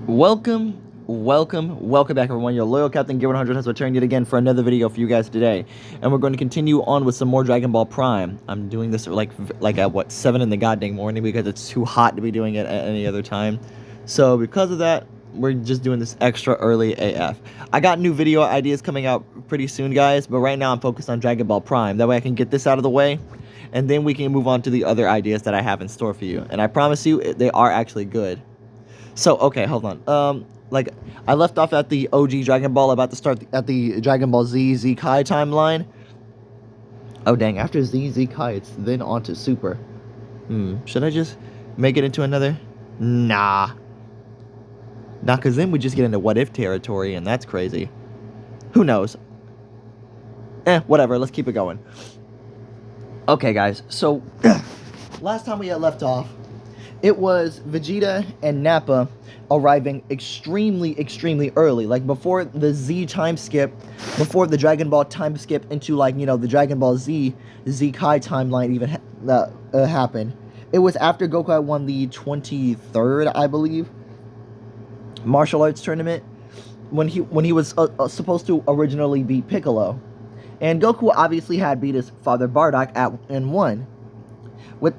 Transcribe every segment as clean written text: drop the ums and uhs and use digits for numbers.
Welcome back, everyone. Your loyal Captain Gear 100 has returned yet again for another video for you guys today, and we're going to continue on with some more Dragon Ball Prime. I'm doing this like at what 7 in the goddamn morning because it's too hot to be doing it at any other time. So because of that, we're just doing this extra early AF. I got new video ideas coming out pretty soon, guys, but right now I'm focused on Dragon Ball Prime. That way I can get this out of the way, and then we can move on to the other ideas that I have in store for you. And I promise you, they are actually good. So, okay, hold on. Like, I left off at the OG Dragon Ball, about to start at the Dragon Ball Z Kai timeline. Oh, dang, after Z Kai, it's then on to Super. Should I just make it into another? Nah, because then we just get into what-if territory, and that's crazy. Who knows? Whatever, let's keep it going. Okay, guys, so, last time we had left off, it was Vegeta and Nappa arriving extremely early, like before the Z time skip, before the Dragon Ball time skip into, like, you know, the Dragon Ball Z Kai timeline even happened. It was after Goku had won the 23rd, I believe, martial arts tournament, when he was supposed to originally beat Piccolo, and Goku obviously had beat his father Bardock and won with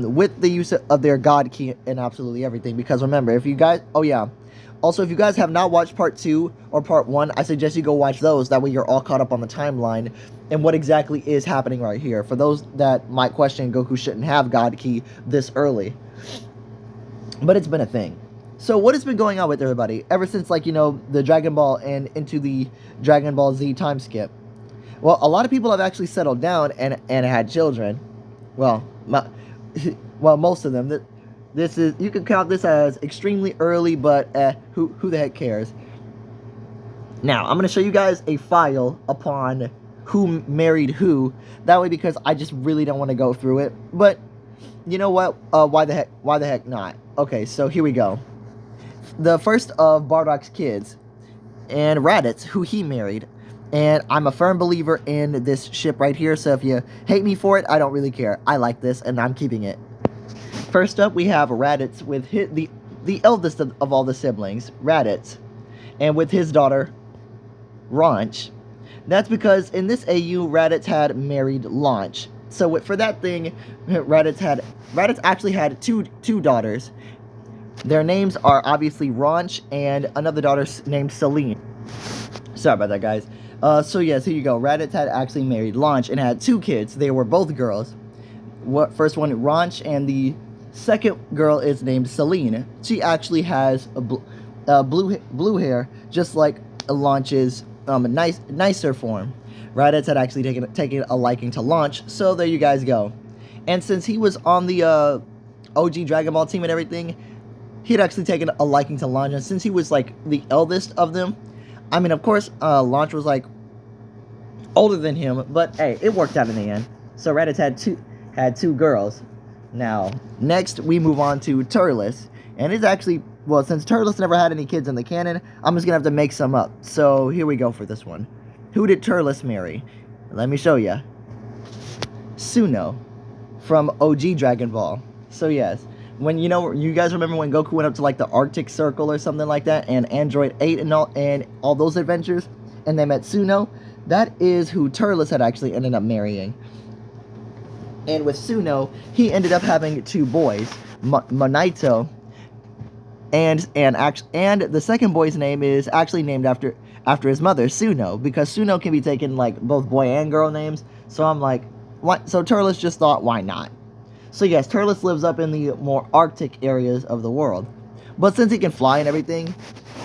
with the use of their God Ki and absolutely everything. Because remember, if you guys, also, if you guys have not watched part 2 or part 1, I suggest you go watch those. That way you're all caught up on the timeline and what exactly is happening right here. For those that might question Goku shouldn't have God Ki this early, but it's been a thing. So what has been going on with everybody ever since, like, you know, the Dragon Ball and into the Dragon Ball Z time skip? Well, a lot of people have actually settled down and had children. Well, most of them. This is, you can count this as extremely early, but who the heck cares? Now, I'm going to show you guys a file upon who married who. That way, because I just really don't want to go through it. But you know what? Why the heck not? Okay, so here we go. The first of Bardock's kids, and Raditz, who he married. And I'm a firm believer in this ship right here, so if you hate me for it, I don't really care. I like this, and I'm keeping it. First up, we have Raditz with the eldest of all the siblings, Raditz, and with his daughter, Launch. That's because in this AU, Raditz had married Launch. So for that thing, Raditz actually had two daughters. Their names are obviously Launch and another daughter named Celine. Sorry about that, guys. So yes, here you go. Raditz had actually married Launch and had 2 kids. They were both girls. First one, Launch, and the second girl is named Celine. She actually has a blue hair, just like Launch's nicer form. Raditz had actually taken a liking to Launch, so there you guys go. And since he was on the OG Dragon Ball team and everything, he had actually taken a liking to Launch, and since he was like the eldest of them, I mean, of course, Launch was like older than him, but hey, it worked out in the end. So Raditz had two girls. Now, next we move on to Turles, and it's actually, well, since Turles never had any kids in the canon, I'm just gonna have to make some up. So here we go for this one. Who did Turles marry? Let me show ya. Suno from OG Dragon Ball. So yes, when, you know, you guys remember when Goku went up to like the Arctic Circle or something like that, and Android 8 and all those adventures, and they met Suno? That is who Turles had actually ended up marrying. And with Suno, he ended up having 2 boys, Monaito, and the second boy's name is actually named after his mother, Suno, because Suno can be taken like both boy and girl names. So I'm like, what? So Turles just thought, why not? So yes, Turles lives up in the more Arctic areas of the world. But since he can fly and everything,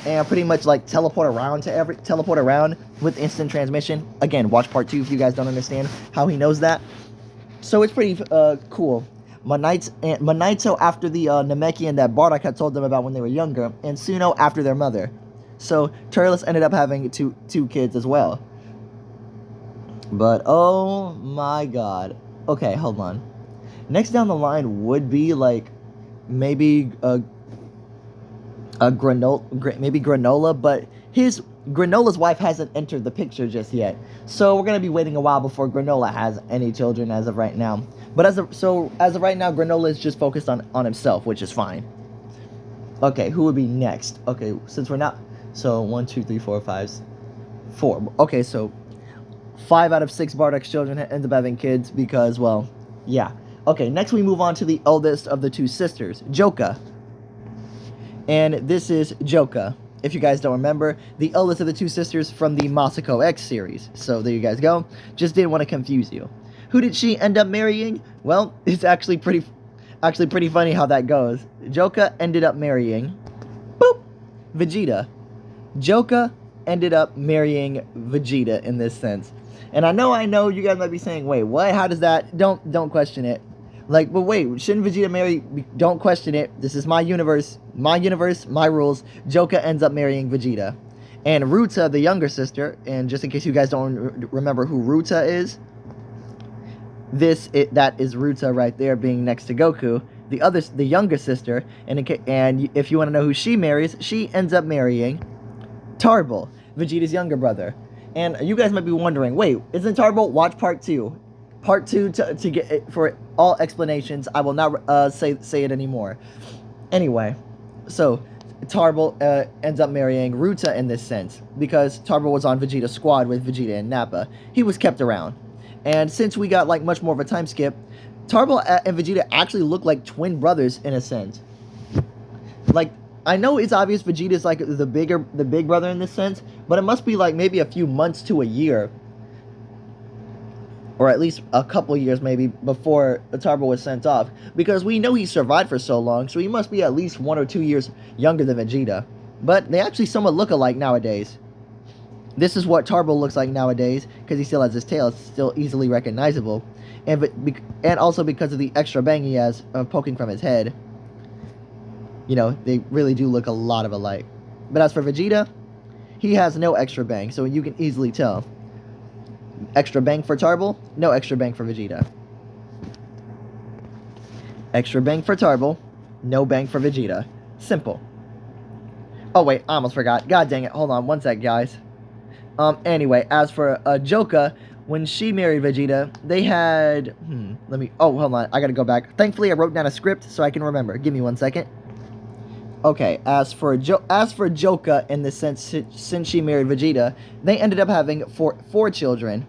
and pretty much like teleport around with instant transmission. Again, watch part 2 if you guys don't understand how he knows that. So it's pretty cool. Monaito after the Namekian that Bardock had told them about when they were younger, and Suno after their mother. So Turles ended up having two kids as well. But oh my god. Okay, hold on. Next down the line would be like maybe Granola, but Granola's wife hasn't entered the picture just yet, so we're gonna be waiting a while before Granola has any children as of right now. But as of right now, Granola is just focused on himself, which is fine. Okay, who would be next? Okay, since we're not... So, 1, 2, 3, 4, 5, 4. Okay, so 5 out of 6 Bardock's children end up having kids because, well, yeah. Okay, next we move on to the eldest of the two sisters, Joka. And this is Joka. If you guys don't remember, the eldest of the two sisters from the Masako X series. So there you guys go. Just didn't want to confuse you. Who did she end up marrying? Well, it's actually pretty funny how that goes. Joka ended up marrying, boop, Vegeta. Joka ended up marrying Vegeta in this sense. And I know you guys might be saying, wait, what? How does that? Don't question it. Like, but wait, shouldn't Vegeta marry? Don't question it. This is my universe, my rules. Joka ends up marrying Vegeta. And Ruta, the younger sister, and just in case you guys don't remember who Ruta is, that is Ruta right there being next to Goku. The younger sister, and if you want to know who she marries, she ends up marrying Tarbal, Vegeta's younger brother. And you guys might be wondering, wait, isn't Tarbal? Watch part 2. Part 2 to get it, for all explanations. I will not say it anymore. Anyway, so Tarbal ends up marrying Ruta in this sense because Tarbal was on Vegeta's squad with Vegeta and Nappa. He was kept around. And since we got like much more of a time skip, Tarbal and Vegeta actually look like twin brothers in a sense. Like, I know it's obvious Vegeta's like the big brother in this sense, but it must be like maybe a few months to a year, or at least a couple years maybe before Tarbal was sent off, because we know he survived for so long, so he must be at least 1 or 2 years younger than Vegeta. But they actually somewhat look alike nowadays. This is what Tarbal looks like nowadays, because he still has his tail. It's still easily recognizable. And also because of the extra bang he has poking from his head. You know, they really do look a lot of alike. But as for Vegeta, he has no extra bang, so you can easily tell. Extra bang for Tarbal, no extra bang for Vegeta. Extra bang for Tarbal, no bang for Vegeta. Simple. Oh wait, I almost forgot. God dang it, hold on one sec, guys. Anyway, as for Joka, when she married Vegeta, they had... Oh, hold on, I gotta go back. Thankfully, I wrote down a script so I can remember. Give me 1 second. Okay, as for Joka, in the sense, since she married Vegeta, they ended up having four children.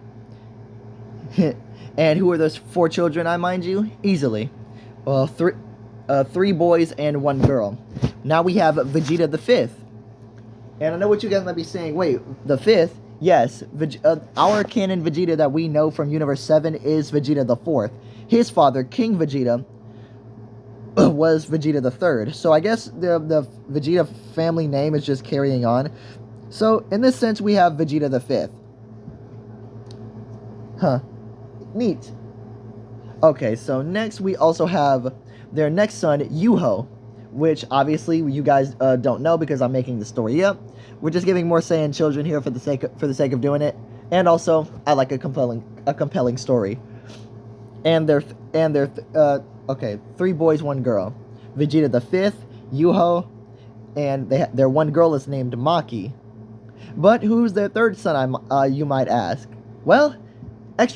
And who are those 4 children, I mind you? Easily. Well, 3 boys and 1 girl. Now we have Vegeta the 5th. And I know what you guys might be saying, wait, the 5th? Yes, our canon Vegeta that we know from Universe 7 is Vegeta the 4th. His father, King Vegeta, was Vegeta the 3rd. So I guess the Vegeta family name is just carrying on. So in this sense, we have Vegeta the 5th. Huh. Neat. Okay, so next we also have their next son, Yuho, which obviously you guys don't know because I'm making the story up. We're just giving more Saiyan children here for the sake of doing it, and also I like a compelling story. And they're 3 boys, 1 girl. Vegeta the 5th, Yuho, and their 1 girl is named Maki. But who's their 3rd son? You might ask. Well, a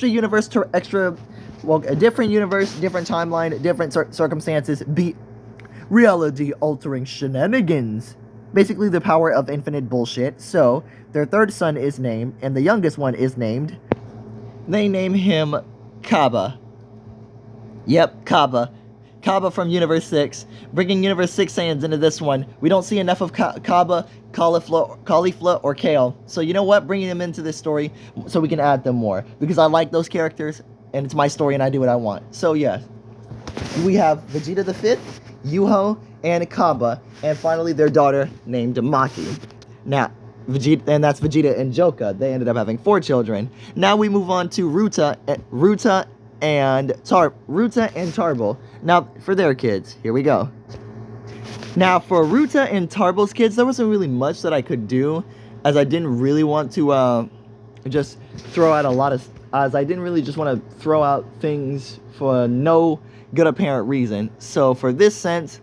different universe, different timeline, different circumstances, reality-altering shenanigans. Basically, the power of infinite bullshit. So, their 3rd son is named, and the youngest one is named. They name him Kaba. Yep, Kaba. Kaba from Universe 6. Bringing Universe 6 Saiyans into this one. We don't see enough of Kaba, Caulifla, or Kale. So you know what? Bringing them into this story so we can add them more. Because I like those characters, and it's my story, and I do what I want. So, yeah. We have Vegeta the 5th, Yuho, and Kaba, and finally their daughter named Maki. Now, and that's Vegeta and Joka. They ended up having 4 children. Now we move on to Ruta and Tarbal. Now, for their kids, here we go. Now, for Ruta and Tarbal's kids, there wasn't really much that I could do, as I didn't really want to just throw out as I didn't really just want to throw out things for no good apparent reason. So, for this sense,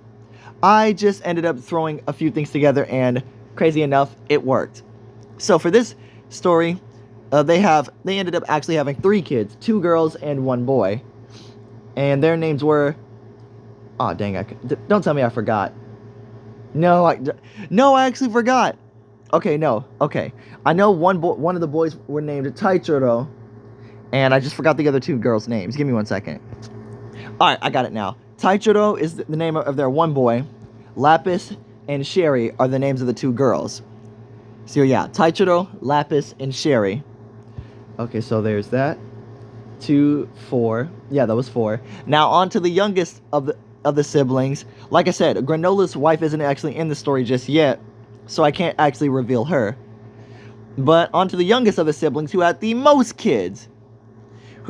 I just ended up throwing a few things together, and crazy enough, it worked. So, for this story, they ended up actually having 3 kids, 2 girls and 1 boy, and their names were, oh dang, don't tell me I forgot. No, no, I actually forgot. Okay, no. Okay. I know one of the boys were named Taichiro, and I just forgot the other two girls' names. Give me 1 second. All right, I got it now. Taichiro is the name of their one boy. Lapis and Sherry are the names of the two girls. So yeah, Taichiro, Lapis, and Sherry. Okay, so there's that. 2, 4. Yeah, that was 4. Now on to the youngest of the siblings. Like I said, Granola's wife isn't actually in the story just yet, so I can't actually reveal her. But on to the youngest of the siblings, who had the most kids.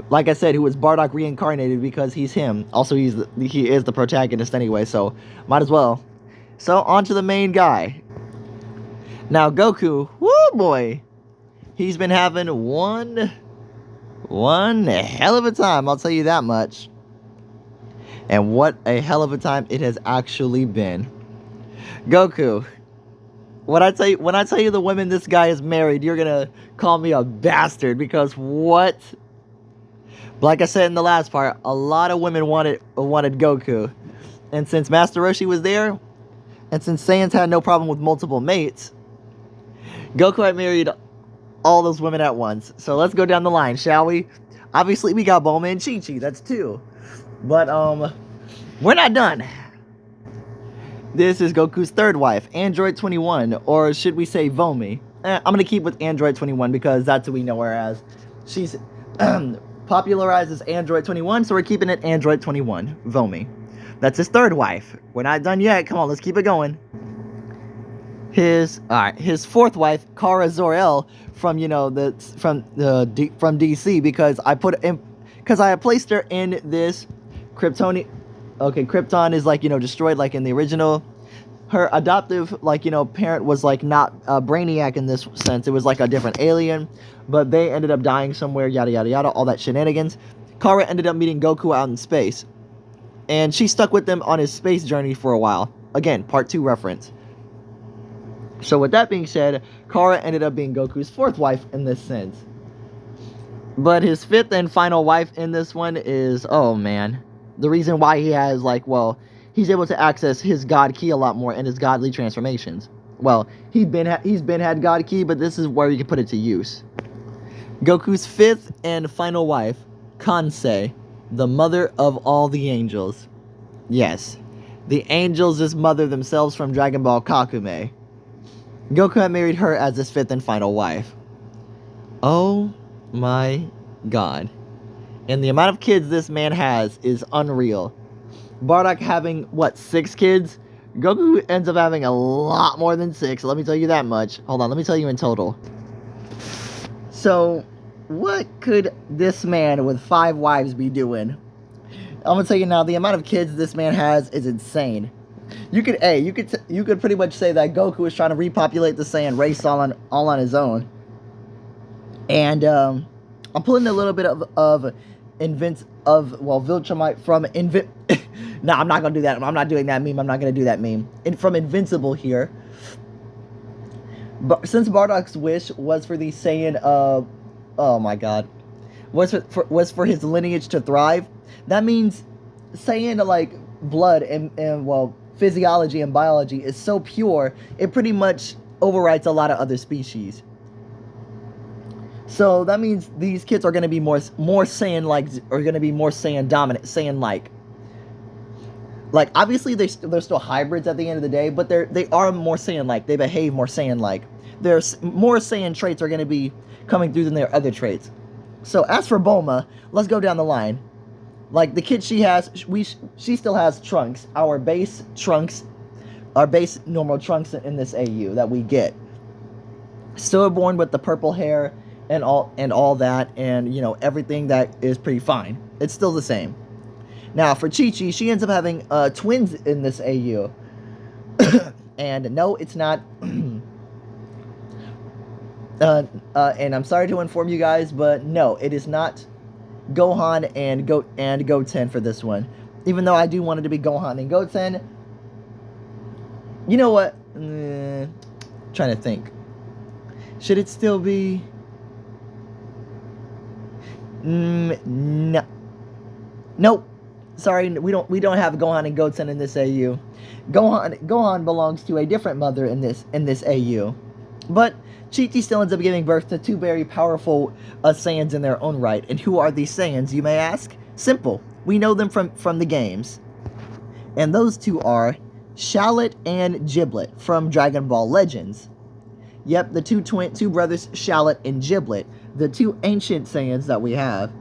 Like I said, who was Bardock reincarnated because he's him. Also, he is the protagonist anyway, so might as well. So on to the main guy. Now Goku, woo boy, he's been having one hell of a time, I'll tell you that much. And what a hell of a time it has actually been. Goku, when I tell you the women this guy is married, you're gonna call me a bastard, because what? Like I said in the last part, a lot of women wanted Goku. And since Master Roshi was there, and since Saiyans had no problem with multiple mates, Goku had married all those women at once. So let's go down the line, shall we? Obviously, we got Bulma and Chi-Chi. That's 2. But, we're not done. This is Goku's third wife, Android 21, or should we say Vomi? I'm going to keep with Android 21 because that's who we know her as. She's popularized as Android 21, so we're keeping it Android 21, Vomi. That's his third wife. We're not done yet. Come on, let's keep it going. His fourth wife, Kara Zor-El, from from DC, because I placed her in this Kryptonian. Okay, Krypton is destroyed like in the original. Her adoptive parent was not a Brainiac in this sense. It was like a different alien, but they ended up dying somewhere. Yada yada yada, all that shenanigans. Kara ended up meeting Goku out in space, and she stuck with them on his space journey for a while. Again, part 2 reference. So with that being said, Kara ended up being Goku's fourth wife in this sense. But his fifth and final wife in this one is, oh man, the reason why he has he's able to access his God Ki a lot more in his godly transformations. Well, he's been had God Ki, but this is where you can put it to use. Goku's fifth and final wife, Kansei, the mother of all the angels. Yes, the angels is mother themselves from Dragon Ball Kakume. Goku had married her as his fifth and final wife. Oh my god. And the amount of kids this man has is unreal. Bardock having, 6 kids? Goku ends up having a lot more than 6, let me tell you that much. Hold on, let me tell you in total. So, what could this man with 5 wives be doing? I'm gonna tell you now, the amount of kids this man has is insane. You could pretty much say that Goku is trying to repopulate the Saiyan race all on his own. And I'm pulling a little bit of Viltrumite from Nah, I'm not gonna do that. I'm not doing that meme. I'm not gonna do that meme. From Invincible here. But since Bardock's wish was for the Saiyan, oh my god, was for his lineage to thrive, that means Saiyan blood and physiology and biology is so pure, it pretty much overwrites a lot of other species. So that means these kids are going to be more Saiyan-like, or going to be more Saiyan dominant, Saiyan-like. Obviously they're still hybrids at the end of the day, but they are more Saiyan-like. They behave more Saiyan-like. There's more Saiyan traits are going to be coming through than their other traits. So as for Bulma, let's go down the line. The kid she has, she still has Trunks, our base normal Trunks in this AU that we get. Still born with the purple hair and all that, and everything that is pretty fine. It's still the same. Now for Chi-Chi, she ends up having twins in this AU. And no, it's not. And I'm sorry to inform you guys, but no, it is not Gohan and Goten for this one. Even though I do want it to be Gohan and Goten. You know what? Trying to think. Should it still be? No. Nope. Sorry, we don't have Gohan and Goten in this AU. Gohan belongs to a different mother in this AU. But Chi-Chi still ends up giving birth to two very powerful Saiyans in their own right. And who are these Saiyans, you may ask? Simple. We know them from the games. And those two are Shallot and Giblet from Dragon Ball Legends. Yep, the two brothers Shallot and Giblet, the two ancient Saiyans that we have.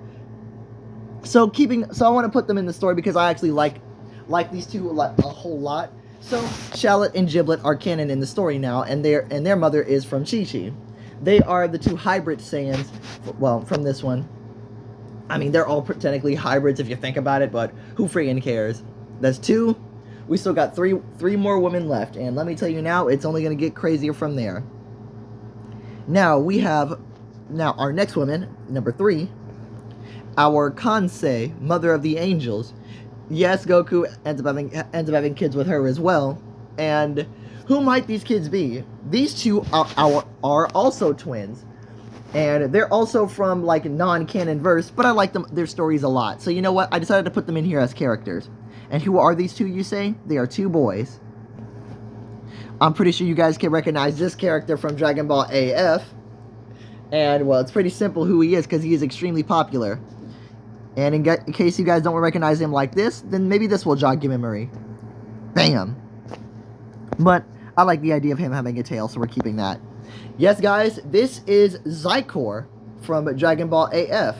So I want to put them in the story because I actually like these two a whole lot. So Shallot and Giblet are canon in the story now, and their mother is from Chi-Chi. They are the two hybrid Saiyans. Well, from this one. I mean, they're all technically hybrids if you think about it, but who freaking cares? That's two. We still got three more women left, and let me tell you now, it's only gonna get crazier from there. Now we have our next woman, number 3, our Kansei, Mother of the Angels. Yes, Goku ends up having kids with her as well. And who might these kids be? These two are also twins. And they're also from like non-canon verse, but I like their stories a lot. So you know what? I decided to put them in here as characters. And who are these two, you say? They are two boys. I'm pretty sure you guys can recognize this character from Dragon Ball AF. And, well, it's pretty simple who he is because he is extremely popular. And in case you guys don't recognize him like this, then maybe this will jog your memory. Bam! But I like the idea of him having a tail, so we're keeping that. Yes, guys, this is Zykor from Dragon Ball AF.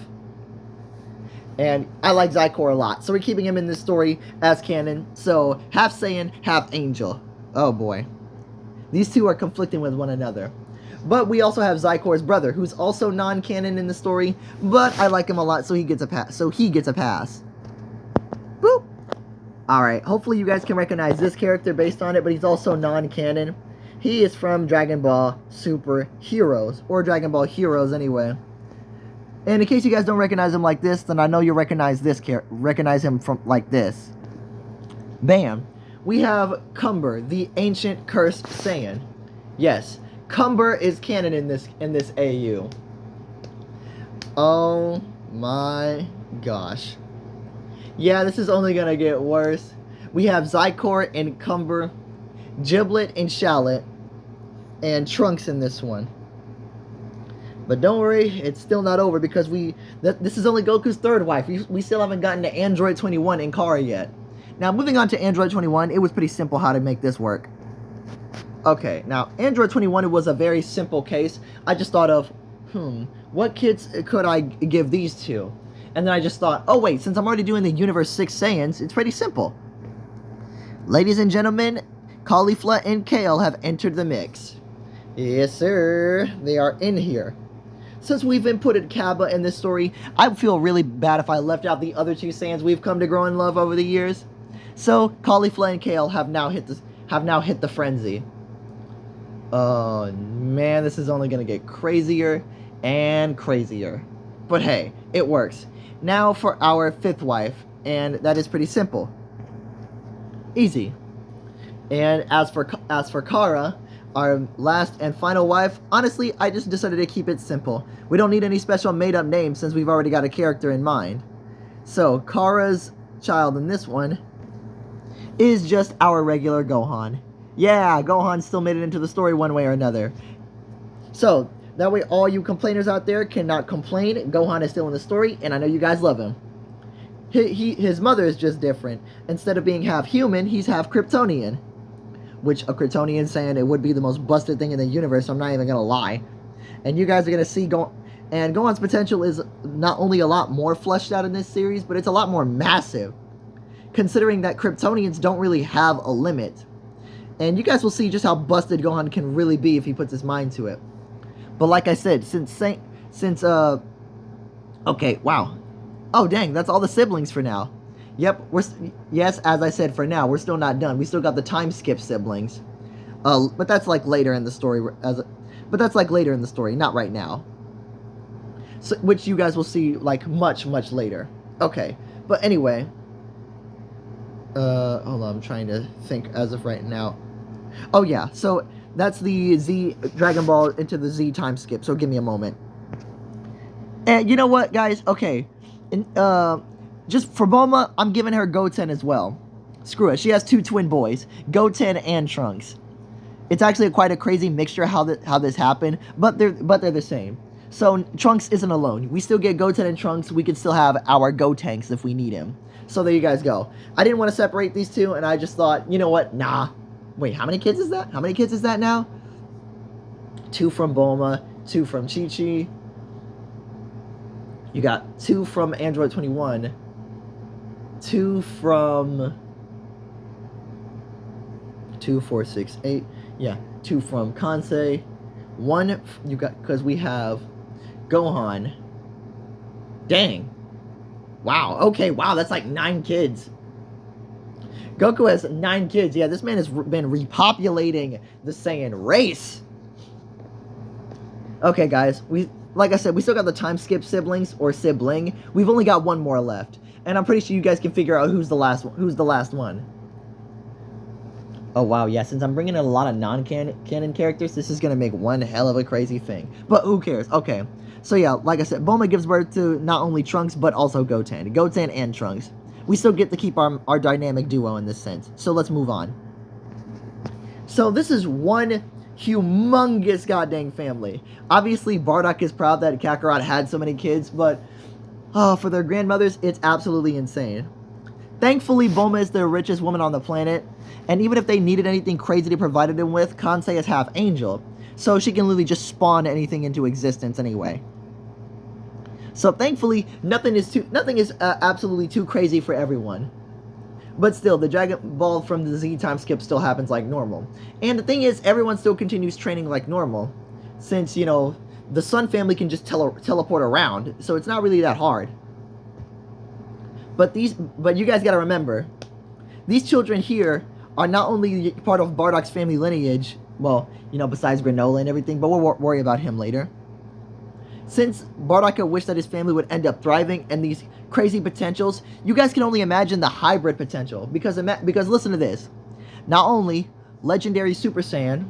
And I like Zykor a lot, so we're keeping him in this story as canon. So, half Saiyan, half Angel. Oh, boy. These two are conflicting with one another. But we also have Zykor's brother, who's also non-canon in the story, but I like him a lot, so he gets a pass. Boop! Alright, hopefully you guys can recognize this character based on it, but he's also non-canon. He is from Dragon Ball Super Heroes, or Dragon Ball Heroes anyway. And in case you guys don't recognize him like this, then I know you'll recognize him from like this. Bam! We have Cumber, the ancient cursed Saiyan. Yes, Cumber is canon in this AU. Oh my gosh. Yeah, this is only gonna get worse. We have Zykor and Cumber, Giblet and Shallot, and Trunks in this one. But don't worry, it's still not over because this is only Goku's third wife. We still haven't gotten to Android 21 and Kara yet. Now, moving on to Android 21, it was pretty simple how to make this work. Okay, now, Android 21, it was a very simple case. I just thought of, what kids could I give these to? And then I just thought, oh wait, since I'm already doing the Universe 6 Saiyans, it's pretty simple. Ladies and gentlemen, Caulifla and Kale have entered the mix. Yes, sir, they are in here. Since we've inputted Kaba in this story, I feel really bad if I left out the other two Saiyans we've come to grow in love over the years. So, Caulifla and Kale have now hit the frenzy. Oh man, this is only gonna get crazier and crazier. But hey, it works. Now for our 5th wife, and that is pretty simple. Easy. And as for Kara, our last and final wife, honestly, I just decided to keep it simple. We don't need any special made-up names since we've already got a character in mind. So, Kara's child in this one is just our regular Gohan. Yeah, Gohan still made it into the story one way or another. So, that way all you complainers out there cannot complain. Gohan is still in the story, and I know you guys love him. His mother is just different. Instead of being half human, he's half Kryptonian. Which, a Kryptonian saying it would be the most busted thing in the universe, I'm not even gonna lie. And you guys are gonna see Gohan's potential is not only a lot more fleshed out in this series, but it's a lot more massive. Considering that Kryptonians don't really have a limit. And you guys will see just how busted Gohan can really be if he puts his mind to it. But like I said, okay, wow. Oh, dang, that's all the siblings for now. Yep, yes, as I said, for now, we're still not done. We still got the time skip siblings. But that's like later in the story, not right now. So, which you guys will see like much, much later. Okay, but anyway. Hold on, I'm trying to think as of right now. Oh yeah, so that's the Z Dragon Ball into the Z time skip, so give me a moment. And you know what, guys? Okay. just for Bulma, I'm giving her Goten as well. Screw it. She has 2 twin boys, Goten and Trunks. It's actually quite a crazy mixture how this happened, but they're the same. So Trunks isn't alone. We still get Goten and Trunks. We can still have our Gotenks if we need him. So there you guys go. I didn't want to separate these two, and I just thought, you know what? Nah. Wait, how many kids is that? How many kids is that now? 2 from Bulma, 2 from Chi-Chi. You got 2 from Android 21. 2 from 2, 4, 6, 8. Yeah, 2 from Kansei. 1 you got because we have Gohan. Dang. Wow. Okay. Wow. That's like 9 kids. Goku has 9 kids. Yeah, this man has been repopulating the Saiyan race. Okay, guys. Like I said, we still got the time skip siblings or sibling. We've only got 1 more left, and I'm pretty sure you guys can figure out who's the last one. Who's the last one? Oh wow, yeah. Since I'm bringing in a lot of non-canon characters, this is gonna make one hell of a crazy thing. But who cares? Okay. So yeah, like I said, Bulma gives birth to not only Trunks but also Goten. Goten and Trunks. We still get to keep our dynamic duo in this sense. So let's move on. So this is one humongous goddamn family. Obviously, Bardock is proud that Kakarot had so many kids, but for their grandmothers, it's absolutely insane. Thankfully, Bulma is the richest woman on the planet, and even if they needed anything crazy to provide them with, Kansei is half angel, so she can literally just spawn anything into existence anyway. So thankfully, nothing is absolutely too crazy for everyone. But still, the Dragon Ball from the Z time skip still happens like normal. And the thing is, everyone still continues training like normal, since, you know, the Sun family can just teleport around, so it's not really that hard. But you guys gotta remember, these children here are not only part of Bardock's family lineage, well, you know, besides Granola and everything, but we'll worry about him later. Since Bardock wished that his family would end up thriving and these crazy potentials, you guys can only imagine the hybrid potential. Because listen to this. Not only legendary Super Saiyan,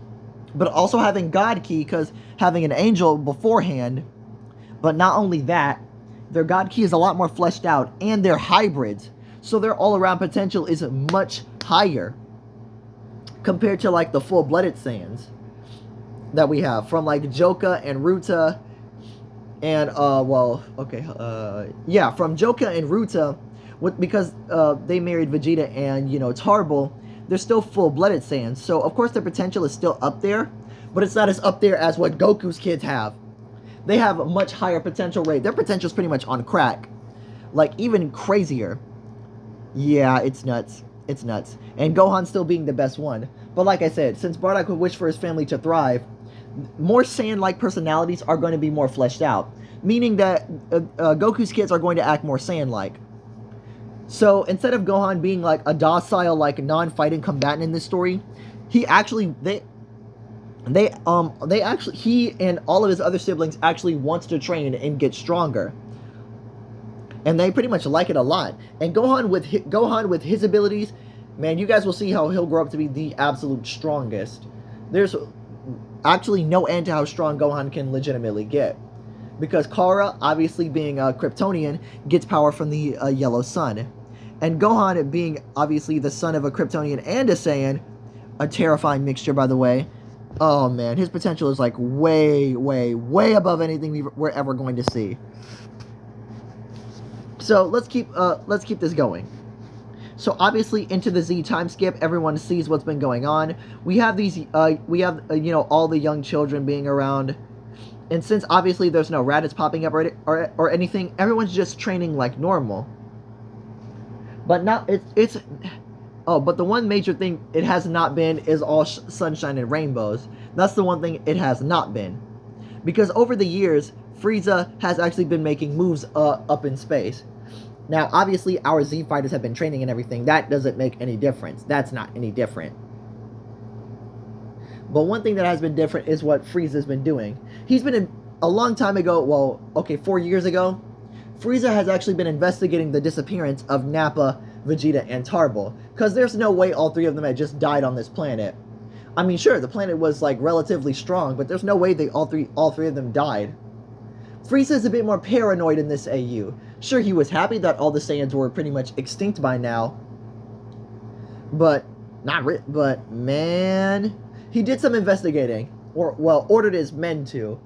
but also having God Ki, because having an angel beforehand. But not only that, their God Ki is a lot more fleshed out, and they're hybrids. So their all-around potential is much higher compared to like the full-blooded Saiyans that we have from like Joka and Ruta. And yeah, from Joka and Ruta, because they married Vegeta and, you know, Tarble, they're still full-blooded Saiyans. So of course their potential is still up there, but it's not as up there as what Goku's kids have. They have a much higher potential rate. Their potential is pretty much on crack, like even crazier. Yeah, it's nuts. It's nuts. And Gohan still being the best one. But like I said, since Bardock would wish for his family to thrive, more Saiyan-like personalities are going to be more fleshed out, meaning that Goku's kids are going to act more Saiyan-like. So instead of Gohan being like a docile, like non-fighting combatant in this story, he and all of his other siblings actually wants to train and get stronger, and they pretty much like it a lot. And Gohan with his abilities, man, you guys will see how he'll grow up to be the absolute strongest. There's actually no end to how strong Gohan can legitimately get, because Kara, obviously being a Kryptonian, gets power from the yellow sun, and Gohan, being obviously the son of a Kryptonian and a Saiyan, a terrifying mixture, by the way. Oh man, his potential is like way, way, way above anything we're ever going to see. So let's keep this going. So obviously into the Z time skip, everyone sees what's been going on. We have these, you know, all the young children being around, and since obviously there's no Raditz popping up or anything, everyone's just training like normal. But now but the one major thing it has not been is all sunshine and rainbows. That's the one thing it has not been, because over the years, Frieza has actually been making moves up in space. Now, obviously, our Z fighters have been training and everything. That doesn't make any difference. That's not any different. But one thing that has been different is what Frieza's been doing. He's been a long time ago, well, okay, 4 years ago, Frieza has actually been investigating the disappearance of Nappa, Vegeta, and Tarble, because there's no way all 3 of them had just died on this planet. I mean, sure, the planet was like relatively strong, but there's no way all three of them died. Frieza is a bit more paranoid in this AU, Sure, he was happy that all the Saiyans were pretty much extinct by now, but but man, he did some investigating, or well, ordered his men to.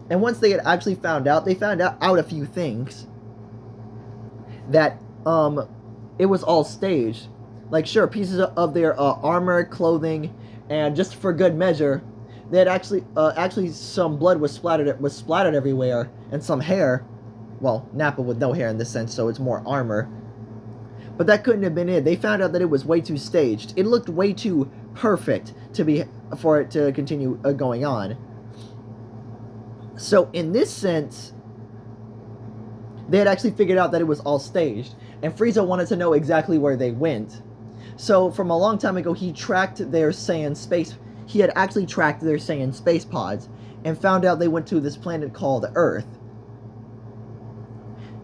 And once they had actually found out, they found out a few things. That it was all staged. Like, sure, pieces of their armor, clothing, and just for good measure, they had actually some blood was splattered everywhere, and some hair. Well, Nappa with no hair in this sense, so it's more armor. But that couldn't have been it. They found out that it was way too staged. It looked way too perfect for it to continue going on. So in this sense, they had actually figured out that it was all staged, and Frieza wanted to know exactly where they went. So from a long time ago, he tracked their Saiyan space. He had actually tracked their Saiyan space pods, and found out they went to this planet called Earth.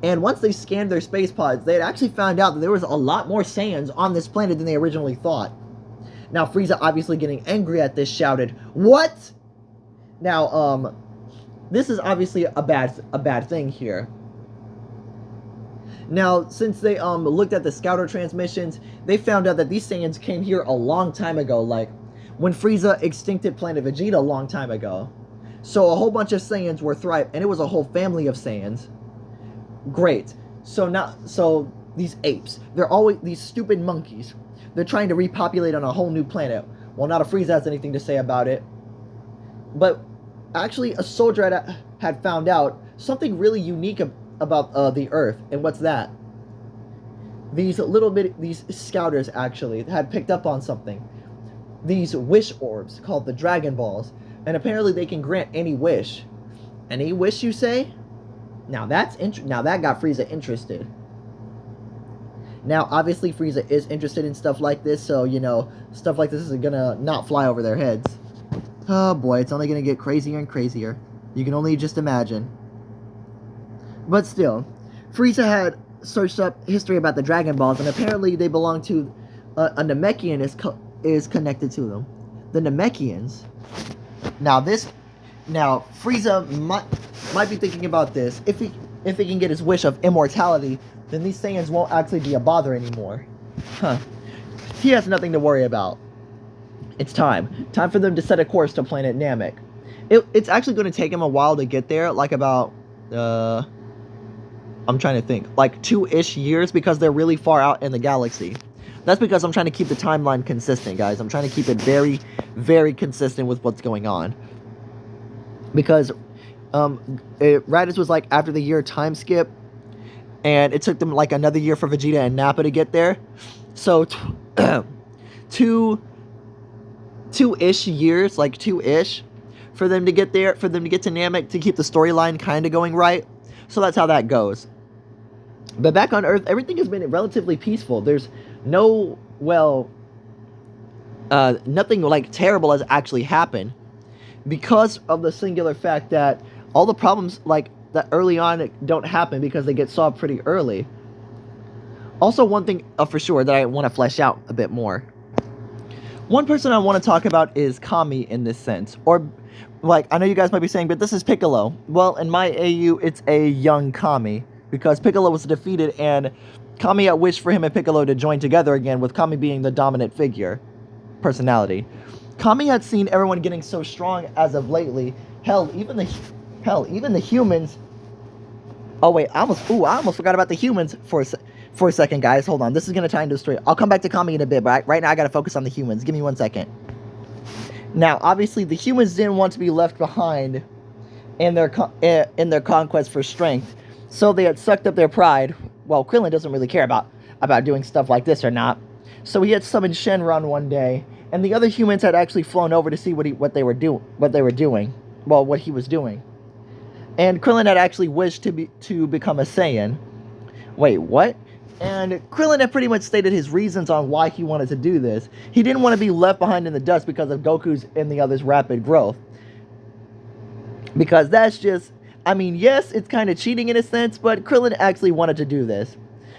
And once they scanned their space pods, they had actually found out that there was a lot more Saiyans on this planet than they originally thought. Now, Frieza, obviously getting angry at this, shouted, "What?" Now, this is obviously a bad thing here. Now, since they looked at the scouter transmissions, they found out that these Saiyans came here a long time ago, like when Frieza extincted Planet Vegeta a long time ago. So a whole bunch of Saiyans were thriving, and it was a whole family of Saiyans. Great. So these apes, they're always these stupid monkeys. They're trying to repopulate on a whole new planet. Well, not a Frieza has anything to say about it. But actually, a soldier had found out something really unique about the Earth. And what's that? These scouters actually had picked up on something. These wish orbs called the Dragon Balls. And apparently they can grant any wish. Any wish, you say? Now that got Frieza interested. Now, obviously, Frieza is interested in stuff like this, so, you know, stuff like this is gonna not fly over their heads. Oh boy, it's only gonna get crazier and crazier. You can only just imagine. But still, Frieza had searched up history about the Dragon Balls, and apparently they belong to a Namekian is connected to them. The Namekians. Now Frieza might be thinking about this. If he can get his wish of immortality, then these Saiyans won't actually be a bother anymore. Huh. He has nothing to worry about. It's time. Time for them to set a course to planet Namek. It's actually going to take him a while to get there, like about, I'm trying to think, like 2-ish years, because they're really far out in the galaxy. That's because I'm trying to keep the timeline consistent, guys. I'm trying to keep it very, very consistent with what's going on. Because Raditz was like after the year time skip, and it took them like another year for Vegeta and Nappa to get there. So two-ish years, like 2-ish, for them to get there, for them to get to Namek, to keep the storyline kind of going right. So that's how that goes. But back on Earth, everything has been relatively peaceful. There's no, nothing like terrible has actually happened, because of the singular fact that all the problems like that early on don't happen because they get solved pretty early. Also, one thing for sure that I want to flesh out a bit more. One person I want to talk about is Kami in this sense. Or, like, I know you guys might be saying, but this is Piccolo. Well, in my AU, it's a young Kami, because Piccolo was defeated, and Kami had wished for him and Piccolo to join together again, with Kami being the dominant personality. Kami had seen everyone getting so strong as of lately. Hell, even the humans. Oh wait, I almost forgot about the humans for a second, guys. Hold on, this is gonna tie into the story. I'll come back to Kami in a bit, but right now I gotta focus on the humans. Give me 1 second. Now, obviously, the humans didn't want to be left behind in their conquest for strength, so they had sucked up their pride. Well, Krillin doesn't really care about doing stuff like this or not, so he had summoned Shenron one day, and the other humans had actually flown over to see what they were doing. Well, what he was doing. And Krillin had actually wished to become a Saiyan. Wait, what? And Krillin had pretty much stated his reasons on why he wanted to do this. He didn't want to be left behind in the dust because of Goku's and the others' rapid growth. Because that's just, I mean, yes, it's kind of cheating in a sense, but Krillin actually wanted to do this.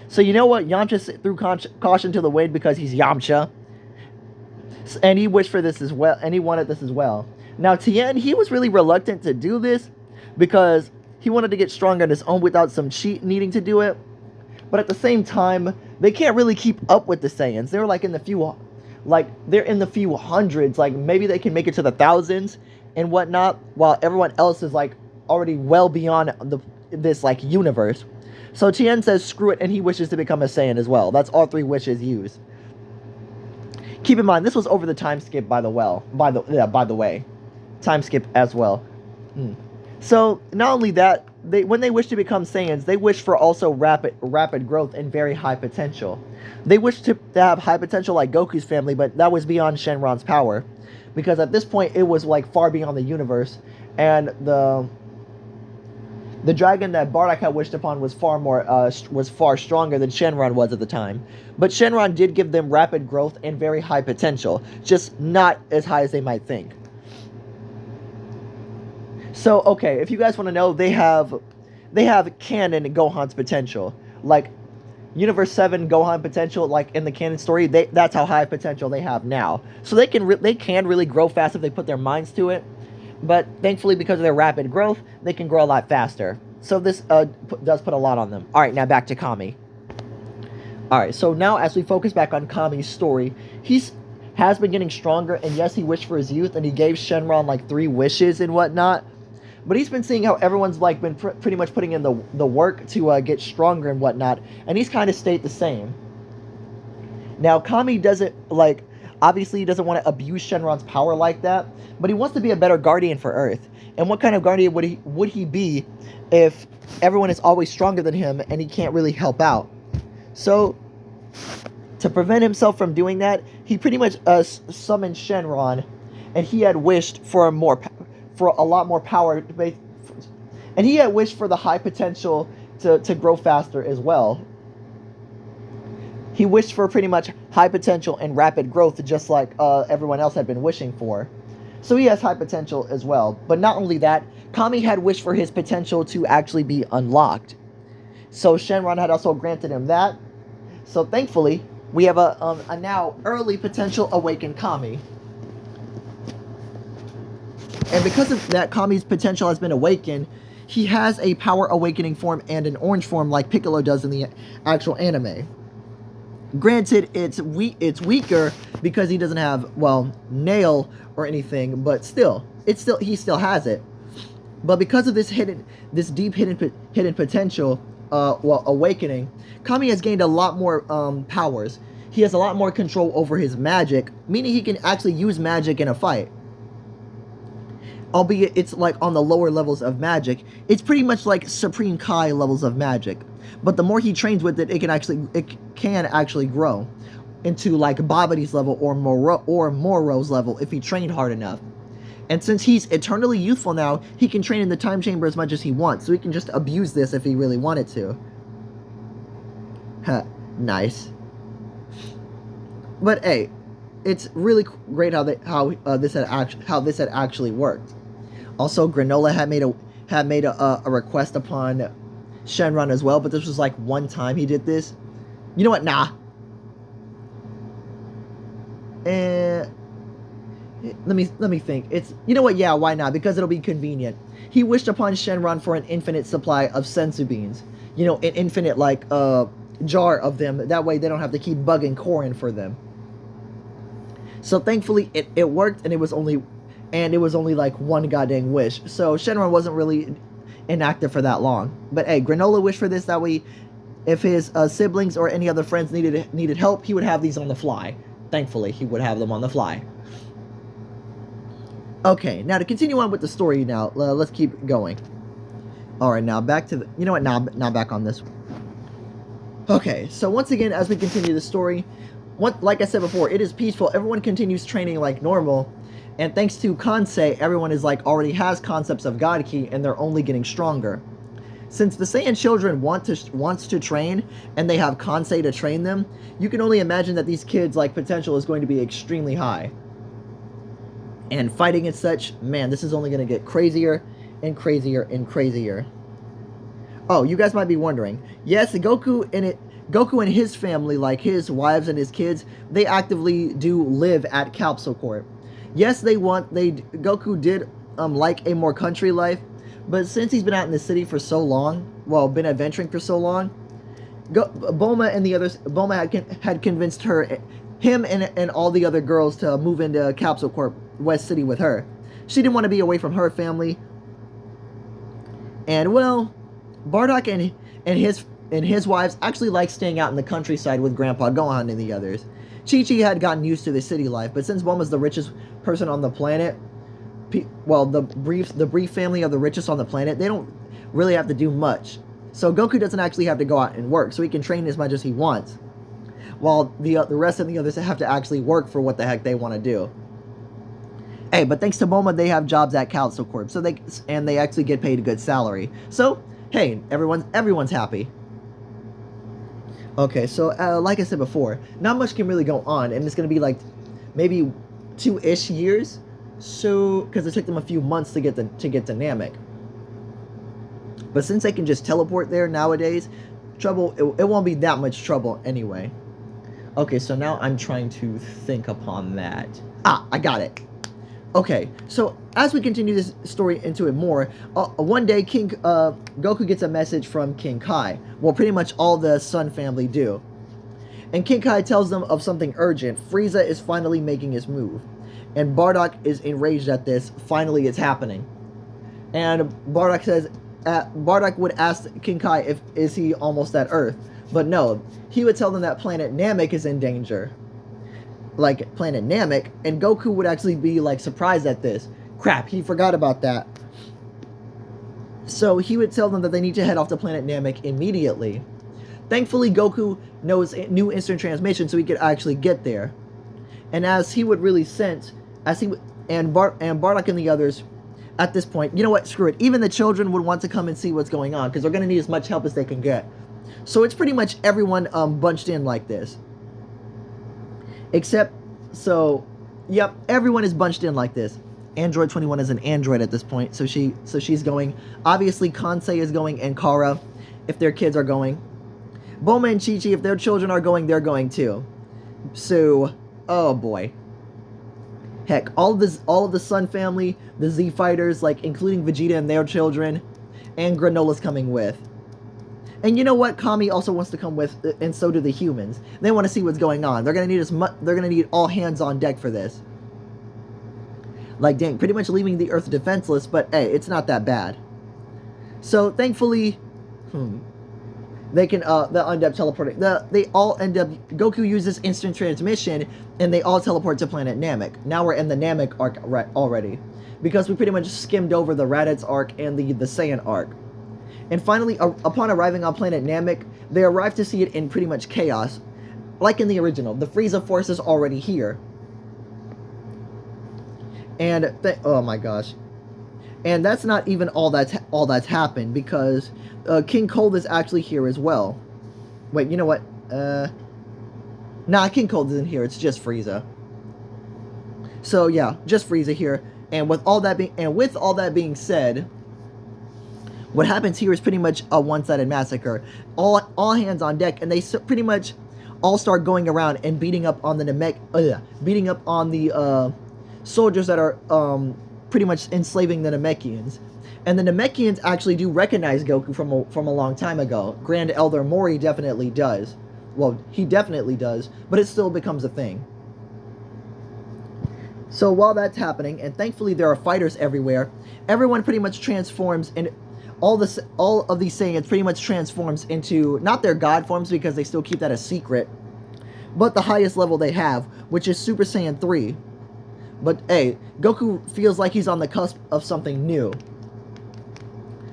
So you know what? Yamcha threw caution to the wind because he's Yamcha. And he wished for this as well, and he wanted this as well. Now, Tien, he was really reluctant to do this because He wanted to get stronger on his own without some cheat needing to do it. But at the same time, they can't really keep up with the Saiyans. They're like in the few, they're in the few hundreds. Like maybe they can make it to the thousands and whatnot, while everyone else is like already well beyond this like universe. So Tien says screw it, and he wishes to become a Saiyan as well. That's all 3 wishes used. Keep in mind, this was over the time skip by the way. Time skip as well. So not only that, when they wish to become Saiyans, they wish for also rapid growth and very high potential. They wish to have high potential like Goku's family, but that was beyond Shenron's power, because at this point it was like far beyond the universe, and the dragon that Bardock had wished upon was far stronger than Shenron was at the time. But Shenron did give them rapid growth and very high potential, just not as high as they might think. So, okay, if you guys want to know, they have canon Gohan's potential. Like, Universe 7 Gohan potential, like in the canon story, that's how high potential they have now. So they can really grow fast if they put their minds to it. But thankfully, because of their rapid growth, they can grow a lot faster. So this does put a lot on them. Alright, now back to Kami. Alright, so now as we focus back on Kami's story, has been getting stronger, and yes, he wished for his youth, and he gave Shenron like 3 wishes and whatnot. But he's been seeing how everyone's like been pretty much putting in the work to get stronger and whatnot, and he's kind of stayed the same. Now, Kami doesn't like... Obviously, he doesn't want to abuse Shenron's power like that, but he wants to be a better guardian for Earth. And what kind of guardian would he be if everyone is always stronger than him and he can't really help out? So, to prevent himself from doing that, he pretty much summoned Shenron, and he had wished for a lot more power, and he had wished for the high potential to grow faster as well. He wished for pretty much high potential and rapid growth, just like everyone else had been wishing for. So he has high potential as well. But not only that, Kami had wished for his potential to actually be unlocked. So Shenron had also granted him that. So thankfully, we have a now early potential awakened Kami. And because of that, Kami's potential has been awakened. He has a power awakening form and an orange form like Piccolo does in the actual anime. Granted, it's weaker because he doesn't have, well, Nail or anything, but he still has it. But because of this deep hidden potential, awakening, Kami has gained a lot more powers. He has a lot more control over his magic, meaning he can actually use magic in a fight. Albeit it's like on the lower levels of magic. It's pretty much like Supreme Kai levels of magic. But the more he trains with it, it can actually grow into like Babidi's level or Moro's level if he trained hard enough. And since he's eternally youthful now, he can train in the time chamber as much as he wants. So he can just abuse this if he really wanted to. Nice. But hey, it's really great how this had actually worked. Also, Granola had made a request upon Shenron as well, but this was like one time he did this. You know what? Nah. Let me think. You know what? Yeah, why not? Because it'll be convenient. He wished upon Shenron for an infinite supply of senzu beans. You know, an infinite like jar of them. That way they don't have to keep bugging Korin for them. So thankfully it worked, and it was only like one goddamn wish. So Shenron wasn't really inactive for that long. But hey, Granola wished for this. That way, if his siblings or any other friends needed help, he would have these on the fly. Thankfully, he would have them on the fly. Okay, now to continue on with the story. Now let's keep going. All right, now back to the. You know what? Now back on this. Okay, so once again, as we continue the story, like I said before, it is peaceful. Everyone continues training like normal. And thanks to Kansei, everyone is like already has concepts of God Ki, and they're only getting stronger. Since the Saiyan children wants to train, and they have Kansei to train them, you can only imagine that these kids' like potential is going to be extremely high. And fighting and such, man, this is only going to get crazier and crazier and crazier. Oh, you guys might be wondering. Yes, Goku and his family, like his wives and his kids, they actively do live at Capsule Corp. Yes, Goku did like a more country life, But since he's been out in the city for so long, well, been adventuring for so long, Bulma and the others, Bulma had convinced him and all the other girls to move into Capsule Corp West City with her. She didn't want to be away from her family. And well, Bardock and his wives actually like staying out in the countryside with Grandpa Gohan and the others. Chi-Chi had gotten used to the city life, but since Bulma's the richest person on the planet, well, the brief family of the richest on the planet, they don't really have to do much. So Goku doesn't actually have to go out and work, so he can train as much as he wants, while the rest of the others have to actually work for what the heck they want to do. Hey, but thanks to Bulma, they have jobs at Capsule Corp, so they actually get paid a good salary. So hey, everyone's happy. Okay, so like I said before, not much can really go on, and it's gonna be like maybe 2-ish years. So, because it took them a few months to get to Namek. But since they can just teleport there nowadays, it won't be that much trouble anyway. Okay, so now I'm trying to think upon that. Ah, I got it. Okay, so as we continue this story into it more, one day Goku gets a message from King Kai. Well, pretty much all the Sun family do. And King Kai tells them of something urgent. Frieza is finally making his move. And Bardock is enraged at this. Finally, it's happening. And Bardock would ask King Kai is he almost at Earth. But no, he would tell them that planet Namek is in danger. Like planet Namek, and Goku would actually be like surprised at this. Crap, he forgot about that. So he would tell them that they need to head off to planet Namek immediately. Thankfully, Goku knew instant transmission, so he could actually get there. And as he would really sense, Bardock and the others, at this point, you know what, screw it. Even the children would want to come and see what's going on, because they're going to need as much help as they can get. So it's pretty much everyone bunched in like this. Except, yep, everyone is bunched in like this. Android 21 is an android at this point, so she's going. Obviously, Kansei is going, and Kara, if their kids are going. Bulma and Chi-Chi, if their children are going, they're going too. So, oh boy. Heck, all of the Sun family, the Z Fighters, like including Vegeta and their children, and Granola's coming with. And you know what? Kami also wants to come with, and so do the humans. They want to see what's going on. They're gonna need all hands on deck for this. Like, dang, pretty much leaving the Earth defenseless, but hey, it's not that bad. So thankfully, they can end up teleporting. They all end up. Goku uses instant transmission, and they all teleport to planet Namek. Now we're in the Namek arc already, because we pretty much skimmed over the Raditz arc and the Saiyan arc. And finally, upon arriving on planet Namek, they arrive to see it in pretty much chaos. Like in the original, the Frieza force is already here. And, oh my gosh. And that's not even all that's happened, because King Cold is actually here as well. Wait, you know what? Nah, King Cold isn't here, it's just Frieza. So yeah, just Frieza here. And with all that being said, what happens here is pretty much a one-sided massacre. All hands on deck, and they pretty much all start going around and beating up on the soldiers that are pretty much enslaving the Namekians. And the Namekians actually do recognize Goku from a long time ago. Grand Elder Mori definitely does. Well, he definitely does, but it still becomes a thing. So while that's happening, and thankfully there are fighters everywhere, everyone pretty much transforms, and all of these Saiyans pretty much transforms into, not their god forms because they still keep that a secret, but the highest level they have, which is Super Saiyan 3. But hey, Goku feels like he's on the cusp of something new.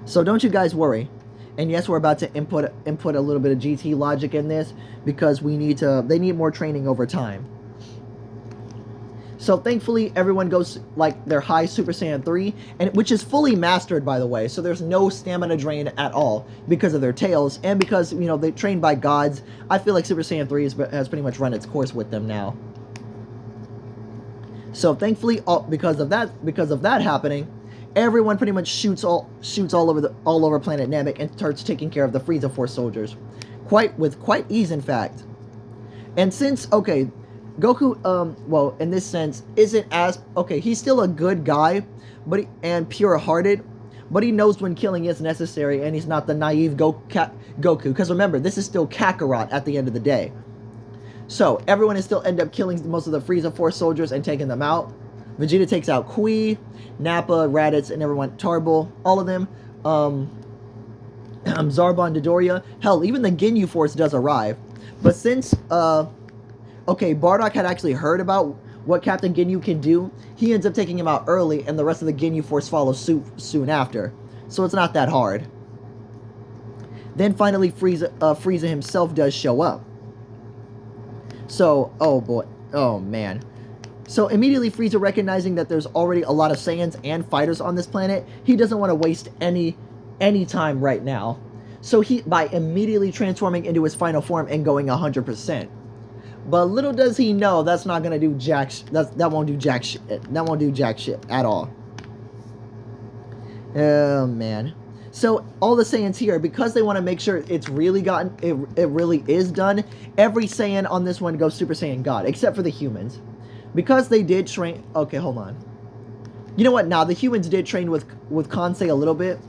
So don't you guys worry. And yes, we're about to input a little bit of GT logic in this, because they need more training over time. So thankfully, everyone goes like their high Super Saiyan 3, which is fully mastered, by the way. So there's no stamina drain at all because of their tails, and because, you know, they're trained by gods. I feel like Super Saiyan 3 has pretty much run its course with them now. So thankfully, because of that happening, everyone pretty much shoots all over planet Namek and starts taking care of the Frieza Force soldiers, with quite ease, in fact. And since Goku, well, in this sense, isn't as... Okay, he's still a good guy, and pure-hearted, but he knows when killing is necessary, and he's not the naive Goku. Because remember, this is still Kakarot at the end of the day. So everyone is still end up killing most of the Frieza Force soldiers and taking them out. Vegeta takes out Kui, Nappa, Raditz, and everyone, Tarble, all of them. Zarbon, Dodoria. Hell, even the Ginyu Force does arrive. But since, okay, Bardock had actually heard about what Captain Ginyu can do, he ends up taking him out early, and the rest of the Ginyu Force follows suit soon after. So it's not that hard. Then finally, Frieza himself does show up. So, oh boy, oh man. So immediately Frieza, recognizing that there's already a lot of Saiyans and fighters on this planet, he doesn't want to waste any time right now. So by immediately transforming into his final form and going 100%. But little does he know that's not gonna do jack. That won't do jack shit. That won't do jack shit at all. Oh man. So all the Saiyans here, because they want to make sure it's really it really is done. Every Saiyan on this one goes Super Saiyan God, except for the humans, because they did train. Okay, hold on. You know what? Now the humans did train with Kansei a little bit,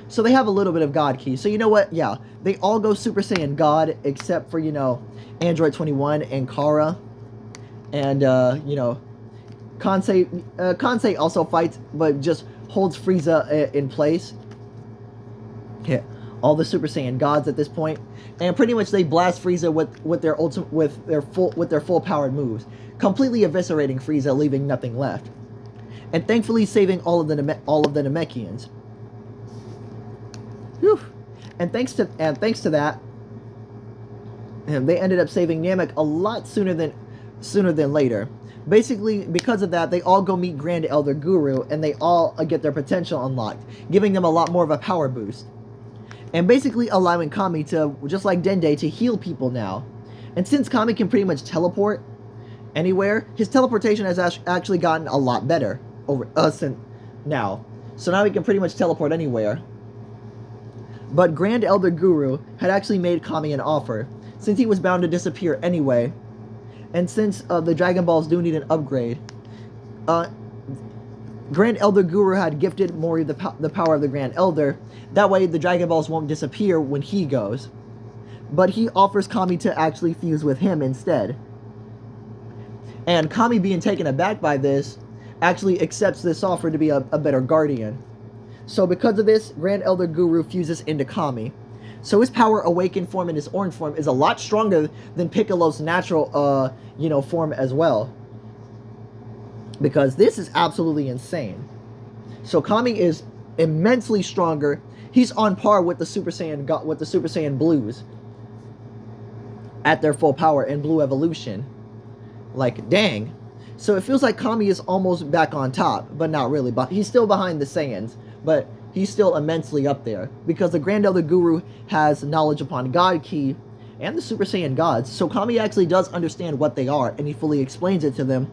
so they have a little bit of God Ki. So you know what? Yeah, they all go Super Saiyan God, except for, you know, Android 21 and Kara, and you know, Kansei also fights, but just holds Frieza in place. Yeah, all the Super Saiyan gods at this point, and pretty much they blast Frieza with their full powered moves, completely eviscerating Frieza, leaving nothing left, and thankfully saving all of the Namekians. Whew. And thanks to that, they ended up saving Namek a lot sooner than later. Basically, because of that, they all go meet Grand Elder Guru, and they all get their potential unlocked, giving them a lot more of a power boost. And basically allowing Kami to, just like Dende, to heal people now. And since Kami can pretty much teleport anywhere, his teleportation has actually gotten a lot better over us and now. So now he can pretty much teleport anywhere. But Grand Elder Guru had actually made Kami an offer, since he was bound to disappear anyway. And since the Dragon Balls do need an upgrade, Grand Elder Guru had gifted Mori the power of the Grand Elder. That way the Dragon Balls won't disappear when he goes. But he offers Kami to actually fuse with him instead. And Kami, being taken aback by this, actually accepts this offer to be a better guardian. So because of this, Grand Elder Guru fuses into Kami. So his power awakened form in his orange form is a lot stronger than Piccolo's natural form as well. Because this is absolutely insane. So Kami is immensely stronger. He's on par with the Super Saiyan Blues at their full power in Blue Evolution. Like, dang. So it feels like Kami is almost back on top, but not really. But he's still behind the Saiyans, but he's still immensely up there, because the Grand Elder Guru has knowledge upon God Ki and the Super Saiyan gods. So Kami actually does understand what they are, and he fully explains it to them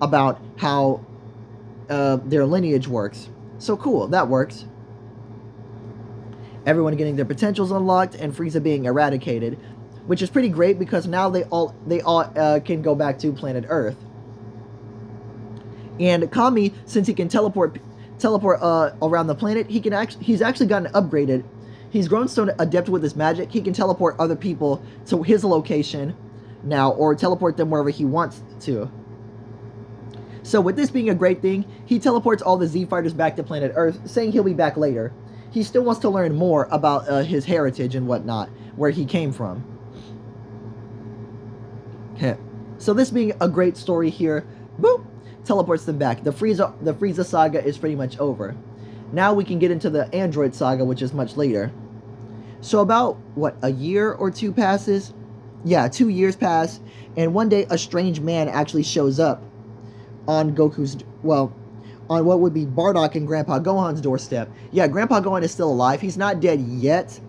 about how their lineage works. So cool, that works. Everyone getting their potentials unlocked, and Frieza being eradicated, which is pretty great, because now they all can go back to planet Earth. And Kami, since he can teleport around the planet, he's actually gotten upgraded. He's grown so adept with his magic, he can teleport other people to his location now, or teleport them wherever he wants to. So with this being a great thing, he teleports all the Z fighters back to planet Earth, saying he'll be back later. He still wants to learn more about his heritage and whatnot, where he came from. Okay. So this being a great story here, boop, teleports them back. The Frieza saga is pretty much over. Now we can get into the Android saga, which is much later. So about, what, a year or two passes? Yeah, 2 years pass, and one day a strange man actually shows up on on what would be Bardock and Grandpa Gohan's doorstep. Yeah, Grandpa Gohan is still alive. He's not dead yet,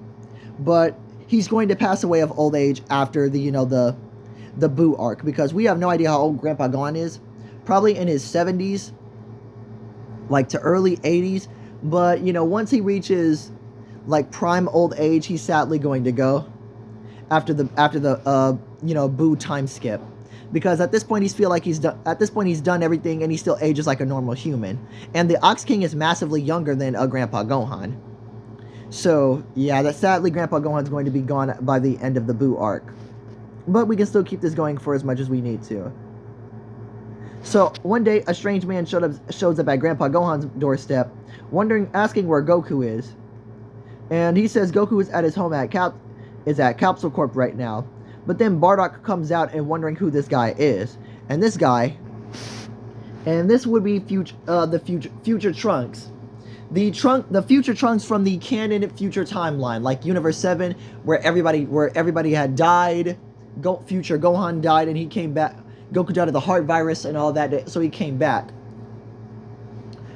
but he's going to pass away of old age after the Buu arc, because we have no idea how old Grandpa Gohan is. Probably in his 70s, like to early 80s, but once he reaches like prime old age, he's sadly going to go after the Buu time skip. because at this point he's done everything, and he still ages like a normal human. And the Ox King is massively younger than Grandpa Gohan. So yeah, that sadly Grandpa Gohan's going to be gone by the end of the Buu arc, but we can still keep this going for as much as we need to. So one day, a strange man shows up at Grandpa Gohan's doorstep, asking where Goku is, and he says Goku is at his home at Capsule Corp right now. But then Bardock comes out and wondering who this guy is, and this would be the future Trunks, the future Trunks from the canon future timeline, like Universe 7, where everybody had died. Future Gohan died, and he came back. Goku died of the heart virus and all that, so he came back.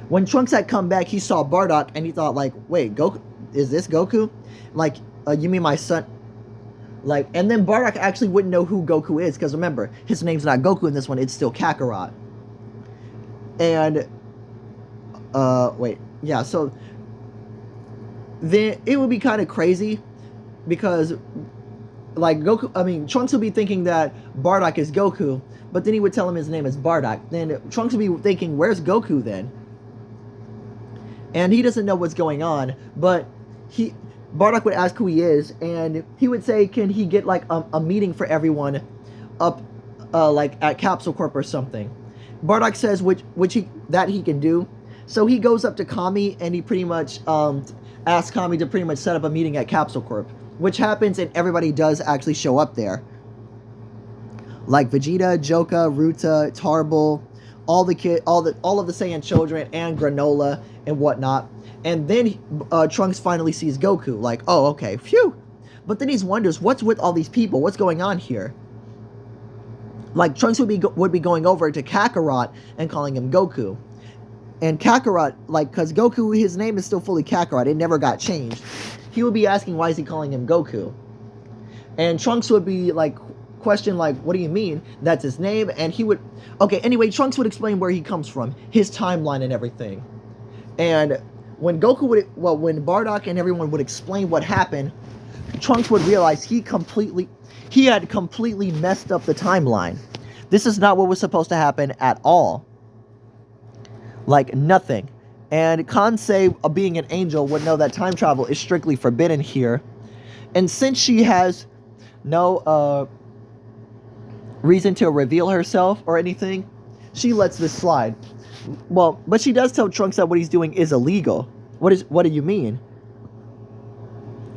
When Trunks had come back, he saw Bardock, and he thought, like, wait, Goku, is this Goku? Like, you mean my son? Like, and then Bardock actually wouldn't know who Goku is, because remember, his name's not Goku in this one, it's still Kakarot. And, wait, yeah, so, then it would be kind of crazy, because, like, Trunks would be thinking that Bardock is Goku, but then he would tell him his name is Bardock. Then Trunks would be thinking, where's Goku then? And he doesn't know what's going on, but Bardock would ask who he is, and he would say, can he get, like, a meeting for everyone up, like, at Capsule Corp or something. Bardock says that he can do. So he goes up to Kami, and he pretty much, asks Kami to pretty much set up a meeting at Capsule Corp, which happens, and everybody does actually show up there. Like Vegeta, Joka, Ruta, Tarble, all of the Saiyan children, and Granola, and whatnot. And then Trunks finally sees Goku, like, oh, okay, phew. But then he wonders, what's with all these people? What's going on here? Like, Trunks would be going over to Kakarot and calling him Goku. And Kakarot, like, because Goku, his name is still fully Kakarot, it never got changed. He would be asking, why is he calling him Goku? And Trunks would be, like, question, like, what do you mean? That's his name. And he would, okay, anyway, Trunks would explain where he comes from, his timeline and everything. And when Bardock and everyone would explain what happened, Trunks would realize he had completely messed up the timeline. This is not what was supposed to happen at all. Like, nothing. And Kansei, being an angel, would know that time travel is strictly forbidden here. And since she has no reason to reveal herself or anything, she lets this slide. Well, but she does tell Trunks that what he's doing is illegal. What do you mean?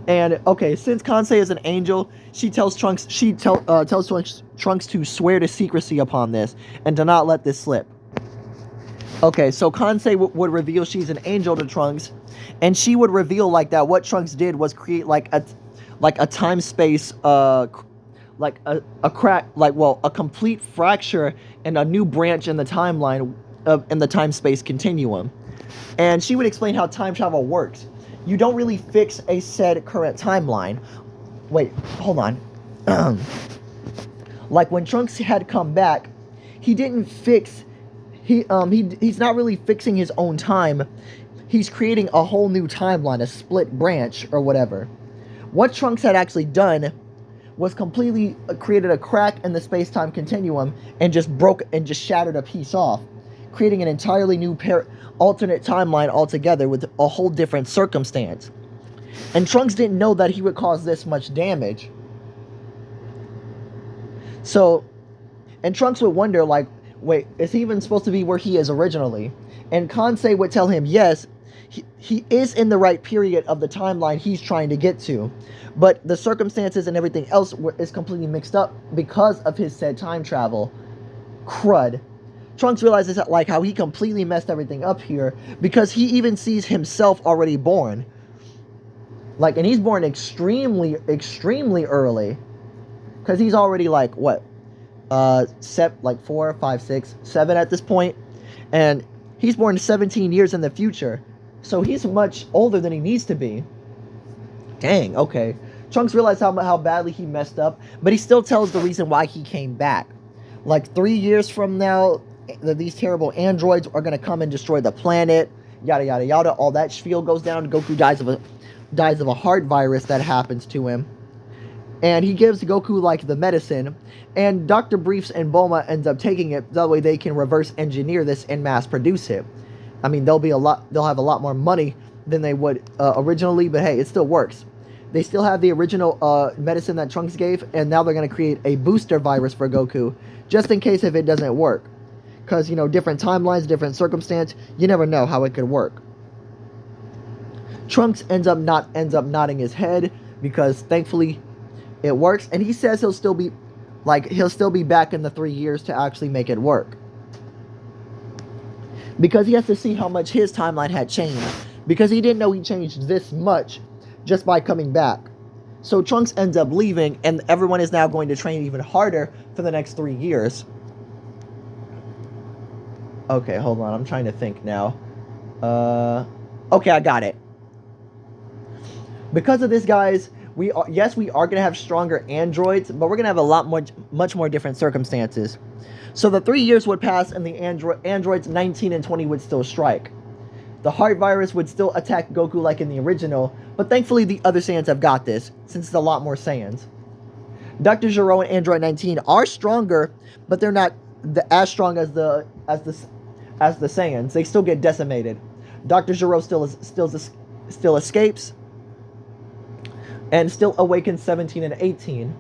And okay, since Kansei is an angel, she tells Trunks Trunks to swear to secrecy upon this and to not let this slip. Okay, so Kansei would reveal she's an angel to Trunks, and she would reveal like that what Trunks did was create like a time space like a crack, like, well, a complete fracture and a new branch in the timeline in the time space continuum. And she would explain how time travel works. You don't really fix a said current timeline. Wait, hold on. Like when Trunks had come back, he didn't fix he's not really fixing his own time. He's creating a whole new timeline, a split branch or whatever. What Trunks had actually done was completely created a crack in the space-time continuum and just shattered a piece off, creating an entirely new alternate timeline altogether with a whole different circumstance. And Trunks didn't know that he would cause this much damage. So, and Trunks would wonder, like, wait, is he even supposed to be where he is originally? And Kansei would tell him, yes, he is in the right period of the timeline he's trying to get to. But the circumstances and everything else is completely mixed up because of his said time travel. Crud. Trunks realizes that, like, how he completely messed everything up here because he even sees himself already born. Like, and he's born extremely, extremely early. Because he's already, like, what? 4, 5, 6, 7 at this point. And he's born 17 years in the future. So he's much older than he needs to be. Dang, okay. Trunks realized how badly he messed up, but he still tells the reason why he came back. Like, 3 years from now, these terrible androids are going to come and destroy the planet, yada, yada, yada. All that spiel goes down. Goku dies of a heart virus that happens to him. And he gives Goku like the medicine, and Dr. Briefs and Bulma ends up taking it. That way they can reverse engineer this and mass produce it. I mean, they'll have a lot more money than they would originally, but hey, it still works. They still have the original medicine that Trunks gave, and now they're going to create a booster virus for Goku, just in case if it doesn't work. Because, you know, different timelines, different circumstance, you never know how it could work. Trunks ends up nodding his head, because thankfully it works, and he says he'll still be back in the 3 years to actually make it work. Because he has to see how much his timeline had changed. Because he didn't know he changed this much just by coming back. So Trunks ends up leaving, and everyone is now going to train even harder for the next 3 years. Okay, hold on. I'm trying to think now. Okay, I got it. Because of this, guys, we are going to have stronger androids, but we're going to have much more different circumstances. So the 3 years would pass, and the androids 19 and 20 would still strike. The heart virus would still attack Goku like in the original, but thankfully the other Saiyans have got this, since it's a lot more Saiyans. Dr. Gero and Android 19 are stronger, but they're not as strong as the Saiyans. They still get decimated. Dr. Gero still escapes, and still awakens 17 and 18.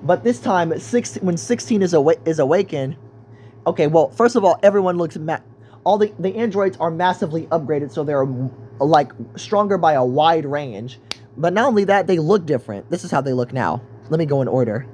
But this time, when 16 is awakened, okay, well, first of all, everyone looks all the androids are massively upgraded, so they're like stronger by a wide range. But not only that, they look different. This is how they look now. Let me go in order.